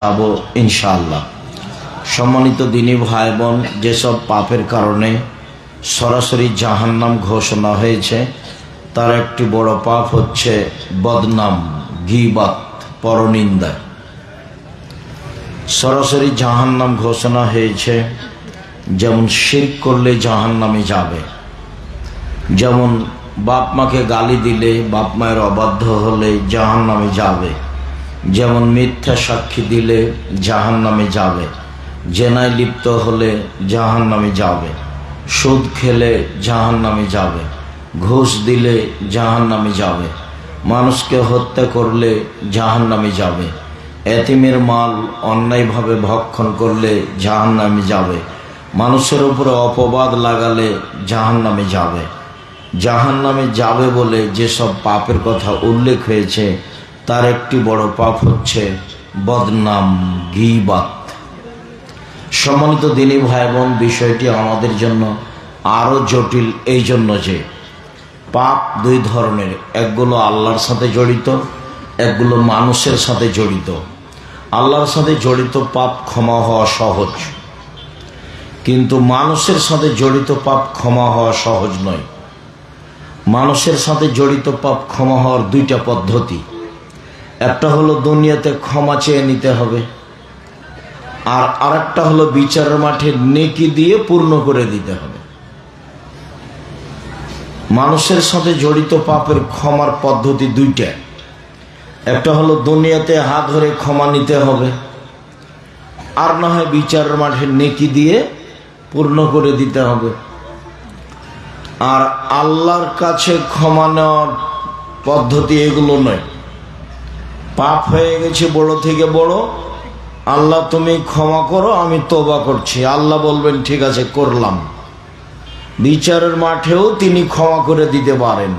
যাবো ইনশাআল্লাহ। সম্মানিত দিনী ভাই বোন, যেসব পাপের কারণে সরাসরি জাহান্নাম ঘোষণা হয়েছে তার একটি বড় পাপ হচ্ছে বদনাম, গীবত, পরনিন্দা। সরাসরি জাহান্নাম ঘোষণা হয়েছে। যেমন শিরক করলে জাহান্নামে যাবে, যেমন বাপ মাকে গালি দিলে, বাপ মায়ের অবাধ্য হলে জাহান্নামে যাবে, যেমন মিথ্যা সাক্ষী দিলে জাহান্নামে যাবে, জেনায় লিপ্ত হলে জাহান্নামে যাবে, সুদ খেলে জাহান্নামে যাবে, ঘুষ দিলে জাহান্নামে যাবে, মানুষকে হত্যা করলে জাহান্নামে যাবে, এতিমের মাল অন্যায়ভাবে ভক্ষণ করলে জাহান্নামে যাবে, মানুষের উপরে অপবাদ লাগালে জাহান্নামে যাবে। জাহান্নামে যাবে বলে যেসব পাপের কথা উল্লেখ হয়েছে তার একটি বড় পাপ হচ্ছে বদনাম, গীবত। সম্মানিত দিনী ভাই বোন, বিষয়টি আমাদের জন্য আরো জটিল এই জন্য যে পাপ দুই ধরনের, একগুলো আল্লাহর সাথে জড়িত, একগুলো মানুষের সাথে জড়িত। আল্লাহর সাথে জড়িত পাপ ক্ষমা হওয়া সহজ, কিন্তু মানুষের সাথে জড়িত পাপ ক্ষমা হওয়া সহজ নয়। মানুষের সাথে জড়িত পাপ ক্ষমা হওয়ার দুইটা পদ্ধতি। একটা হলো দুনিয়াতে ক্ষমা চেয়ে নিতে হবে, আর আরেকটা হলো বিচারের মাঠে নেকি দিয়ে পূর্ণ করে দিতে হবে। মানুষের সাথে জড়িত পাপের ক্ষমার পদ্ধতি দুইটা। একটা হলো দুনিয়াতে হাত ধরে ক্ষমা নিতে হবে, আর না হয় বিচারের মাঠে নেকি দিয়ে পূর্ণ করে দিতে হবে। আর আল্লাহর কাছে ক্ষমা নেওয়ার পদ্ধতি এগুলো নয়। পাপ হয়ে গেছে বড় থেকে বড়, আল্লাহ তুমি ক্ষমা করো, আমি তওবা করছি। আল্লাহ বলবেন ঠিক আছে করলাম। বিচারের মাঠেও তিনি ক্ষমা করে দিতে পারেন,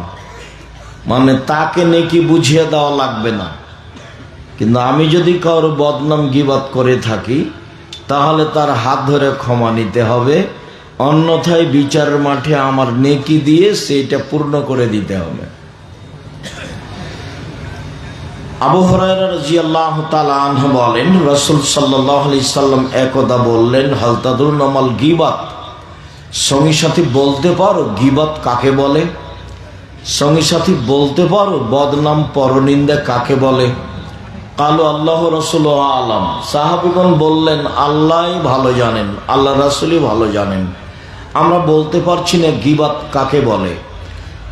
মানে তাকে নেকি বুঝিয়ে দেওয়া লাগবে না। কিন্তু আমি যদি কারো বদনাম গীবত করে থাকি তাহলে তার হাত ধরে ক্ষমা নিতে হবে, অন্যথায় বিচারের মাঠে আমার নেকি দিয়ে সেইটা পূর্ণ করে দিতে হবে। আবু হুরায়রা রাদিয়াল্লাহু তাআলা আনহু বলেন, রাসূল সাল্লাল্লাহু আলাইহি সাল্লাম একদা বললেন, হাল তাদরুনা মাল গীবত, সঙ্গী সাথী বলতে পারো গীবত কাকে বলে? সঙ্গী সাথী বলতে পারো বদনাম, পরনিন্দা কাকে বলে? কালু আল্লাহ রাসূলু আলাম। সাহাবীগণ বললেন, আল্লাহই ভালো জানেন, আল্লাহ রাসূলই ভালো জানেন, আমরা বলতে পারছি না গীবত কাকে বলে।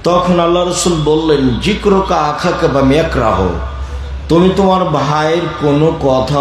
তখন আল্লাহ রাসূল বললেন, যিকরুকা আখাকা বা ইয়াকরাহু, তুমি তোমার ভাইয়ের কোনো কথা